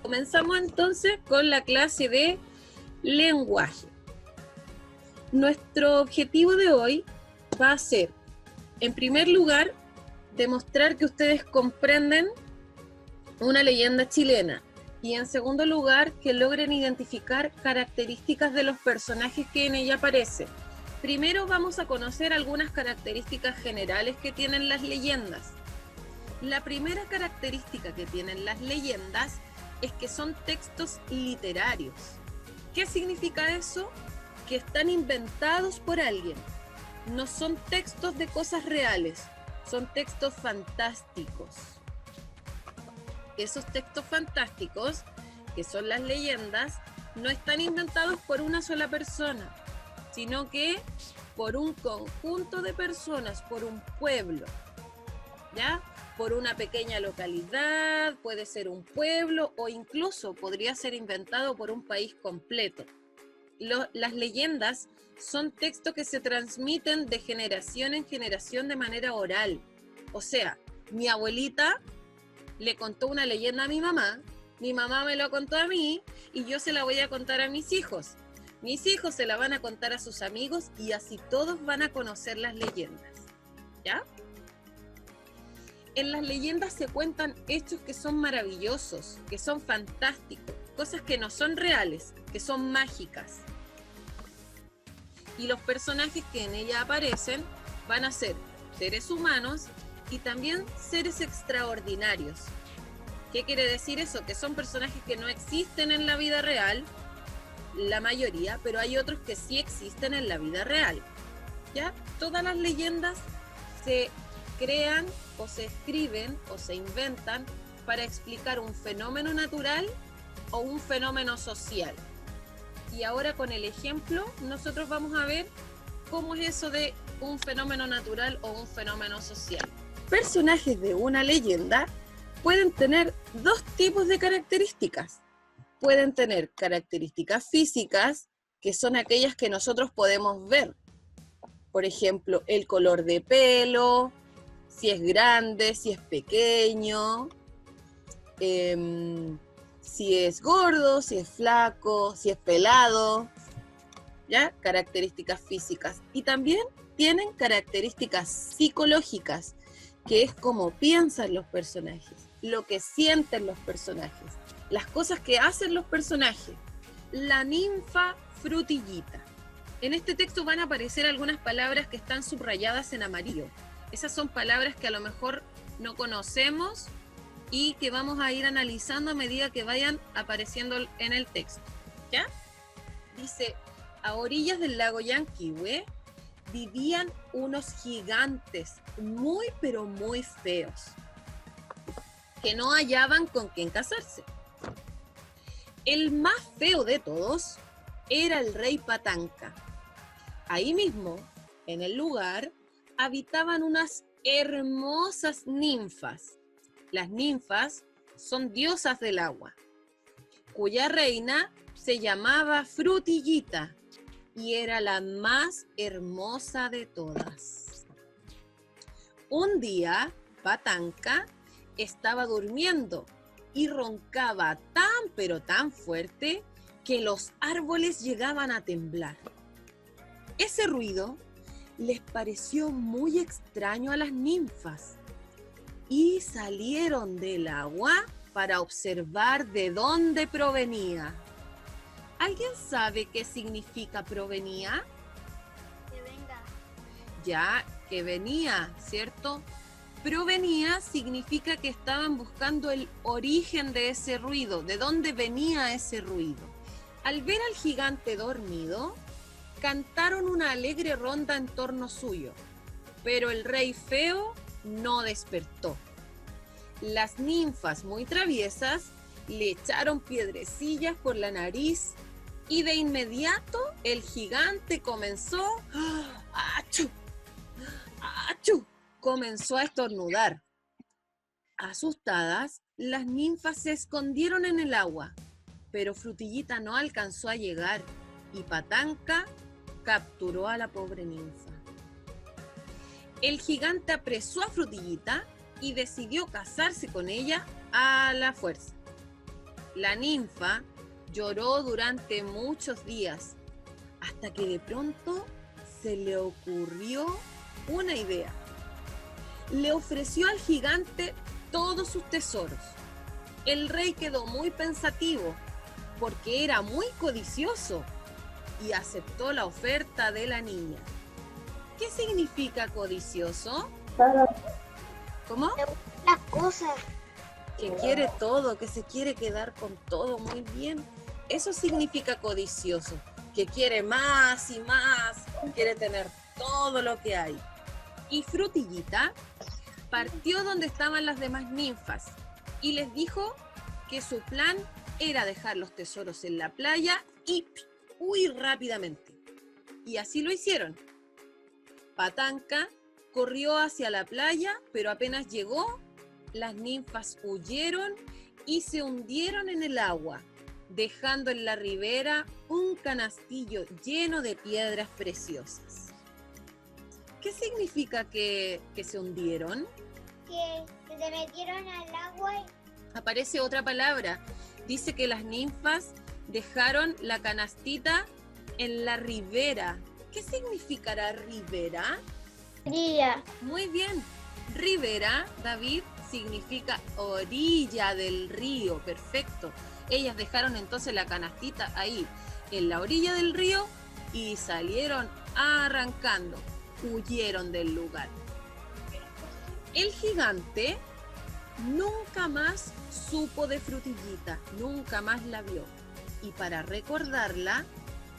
Comenzamos entonces con la clase de lenguaje. Nuestro objetivo de hoy va a ser, en primer lugar, demostrar que ustedes comprenden una leyenda chilena y en segundo lugar, que logren identificar características de los personajes que en ella aparecen. Primero vamos a conocer algunas características generales que tienen las leyendas. La primera característica que tienen las leyendas es que son textos literarios. ¿Qué significa eso? Que están inventados por alguien. No son textos de cosas reales, son textos fantásticos. Esos textos fantásticos, que son las leyendas, no están inventados por una sola persona, sino que por un conjunto de personas, por un pueblo, ¿ya? Por una pequeña localidad, puede ser un pueblo o incluso podría ser inventado por un país completo. Las leyendas son textos que se transmiten de generación en generación de manera oral. O sea, mi abuelita le contó una leyenda a mi mamá me lo contó a mí y yo se la voy a contar a mis hijos. Mis hijos se la van a contar a sus amigos y así todos van a conocer las leyendas. ¿Ya? En las leyendas se cuentan hechos que son maravillosos, que son fantásticos, cosas que no son reales, que son mágicas. Y los personajes que en ella aparecen van a ser seres humanos y también seres extraordinarios. ¿Qué quiere decir eso? Que son personajes que no existen en la vida real, la mayoría, pero hay otros que sí existen en la vida real. ¿Ya? Todas las leyendas se crean o se escriben o se inventan para explicar un fenómeno natural o un fenómeno social. Y ahora con el ejemplo nosotros vamos a ver cómo es eso de un fenómeno natural o un fenómeno social. Personajes de una leyenda pueden tener dos tipos de características. Pueden tener características físicas, que son aquellas que nosotros podemos ver. Por ejemplo, el color de pelo, si es grande, si es pequeño, si es gordo, si es flaco, si es pelado, ¿ya? Características físicas. Y también tienen características psicológicas, que es cómo piensan los personajes, lo que sienten los personajes, las cosas que hacen los personajes. La ninfa Frutillita. En este texto van a aparecer algunas palabras que están subrayadas en amarillo. Esas son palabras que a lo mejor no conocemos y que vamos a ir analizando a medida que vayan apareciendo en el texto. ¿Ya? Dice, a orillas del lago Yanquihue vivían unos gigantes muy pero muy feos que no hallaban con quién casarse. El más feo de todos era el rey Patanca. Ahí mismo, en el lugar, habitaban unas hermosas ninfas. Las ninfas son diosas del agua, cuya reina se llamaba Frutillita y era la más hermosa de todas. Un día, Patanca estaba durmiendo y roncaba tan pero tan fuerte que los árboles llegaban a temblar. Ese ruido les pareció muy extraño a las ninfas y salieron del agua para observar de dónde provenía. ¿Alguien sabe qué significa provenía? Que venga. Ya, que venía, ¿cierto? Provenía significa que estaban buscando el origen de ese ruido, de dónde venía ese ruido. Al ver al gigante dormido, cantaron una alegre ronda en torno suyo, pero el rey feo no despertó. Las ninfas muy traviesas le echaron piedrecillas por la nariz y de inmediato el gigante comenzó ¡achú! ¡achú! Comenzó a estornudar. Asustadas, las ninfas se escondieron en el agua, pero Frutillita no alcanzó a llegar y Patanca capturó a la pobre ninfa. El gigante apresó a Frutillita y decidió casarse con ella a la fuerza. La ninfa lloró durante muchos días, hasta que de pronto se le ocurrió una idea. Le ofreció al gigante todos sus tesoros. El rey quedó muy pensativo, porque era muy codicioso, y aceptó la oferta de la niña. ¿Qué significa codicioso? ¿Cómo? Las cosas. Que quiere todo, que se quiere quedar con todo. Muy bien. Eso significa codicioso, que quiere más y más, quiere tener todo lo que hay. Y Frutillita partió donde estaban las demás ninfas y les dijo que su plan era dejar los tesoros en la playa y huir rápidamente. Y así lo hicieron. Patanca corrió hacia la playa, pero apenas llegó, las ninfas huyeron y se hundieron en el agua, dejando en la ribera un canastillo lleno de piedras preciosas. ¿Qué significa que se hundieron? Que se metieron al agua y Aparece otra palabra. Dice que las ninfas dejaron la canastita en la ribera. ¿Qué significará ribera? brilla. Muy bien. Ribera, David, significa orilla del río. Perfecto. Ellas dejaron entonces la canastita ahí, en la orilla del río, y salieron arrancando. Huyeron del lugar. El gigante nunca más supo de Frutillita, nunca más la vio. Y para recordarla,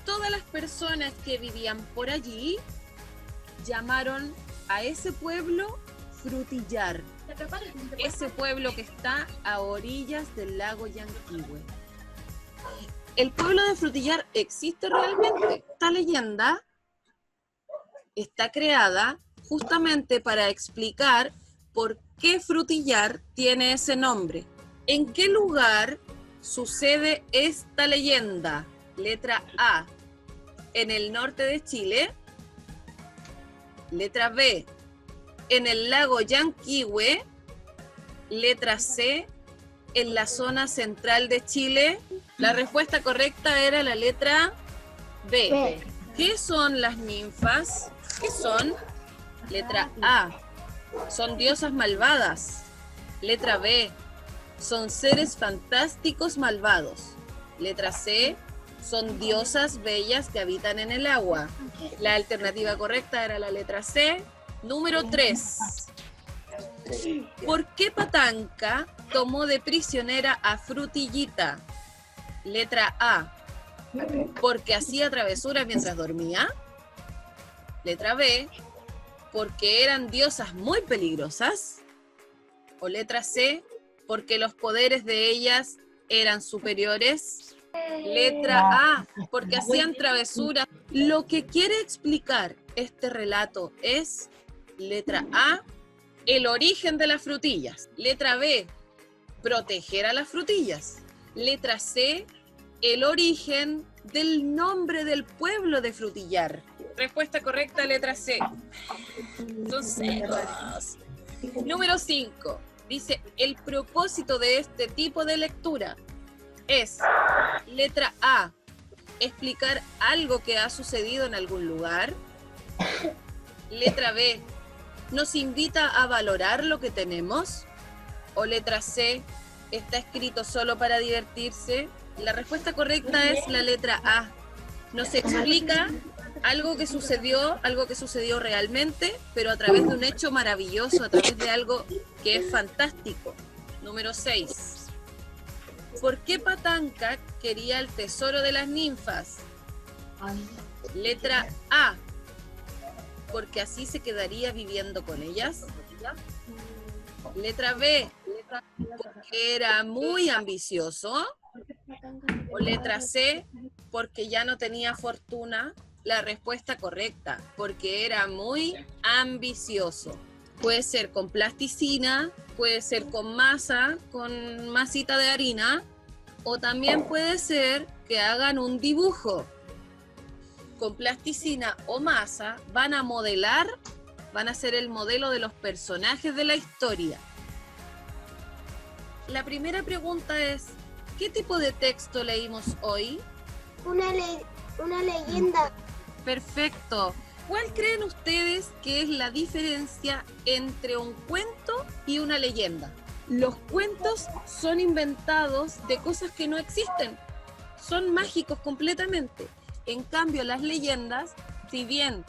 todas las personas que vivían por allí llamaron a ese pueblo Frutillar. Ese pueblo que está a orillas del lago Yanquihue. ¿El pueblo de Frutillar existe realmente? Esta leyenda está creada justamente para explicar por qué Frutillar tiene ese nombre. ¿En qué lugar sucede esta leyenda? Letra A, en el norte de Chile. Letra B, en el lago Yanquihue. Letra C, en la zona central de Chile. La respuesta correcta era la letra B. B. ¿Qué son las ninfas? ¿Qué son? Letra A, son diosas malvadas. Letra B, son seres fantásticos malvados. Letra C, son diosas bellas que habitan en el agua. La alternativa correcta era la letra C. Número 3. ¿Por qué Patanca tomó de prisionera a Frutillita? Letra A, porque hacía travesuras mientras dormía. Letra B, porque eran diosas muy peligrosas. O letra C, porque los poderes de ellas eran superiores. Letra A, porque hacían travesuras. Lo que quiere explicar este relato es, letra A, el origen de las frutillas. Letra B, proteger a las frutillas. Letra C, el origen del nombre del pueblo de Frutillar. Respuesta correcta, letra C. Son secos. Número 5. Dice, el propósito de este tipo de lectura es, letra A, explicar algo que ha sucedido en algún lugar. Letra B, nos invita a valorar lo que tenemos. O letra C, está escrito solo para divertirse. La respuesta correcta es la letra A. Nos explica algo que sucedió realmente, pero a través de un hecho maravilloso, a través de algo que es fantástico. Número 6. ¿Por qué Patanca quería el tesoro de las ninfas? Letra A, porque así se quedaría viviendo con ellas. Letra B, porque era muy ambicioso. O letra C, porque ya no tenía fortuna. La respuesta correcta, porque era muy ambicioso. Puede ser con plasticina, puede ser con masa, con masita de harina, o también puede ser que hagan un dibujo. Con plasticina o masa van a modelar, van a ser el modelo de los personajes de la historia. La primera pregunta es, ¿Qué tipo de texto leímos hoy? Una leyenda. Perfecto. ¿Cuál creen ustedes que es la diferencia entre un cuento y una leyenda? Los cuentos son inventados de cosas que no existen. Son mágicos completamente. En cambio, las leyendas, si bien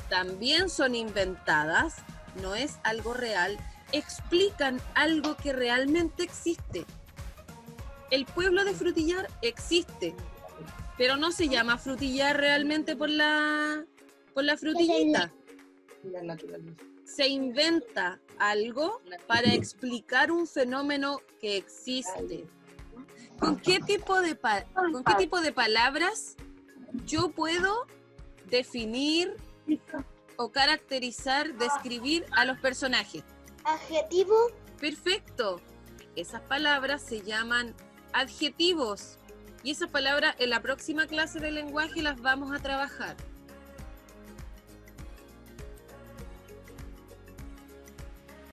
también son inventadas, no es algo real, explican algo que realmente existe. El pueblo de Frutillar existe, pero no se llama Frutillar realmente por la frutillita. Se inventa algo para explicar un fenómeno que existe. ¿Con qué tipo de palabras yo puedo definir o caracterizar, describir a los personajes? Adjetivo. Perfecto. Esas palabras se llaman adjetivos. Y esas palabras en la próxima clase de lenguaje las vamos a trabajar.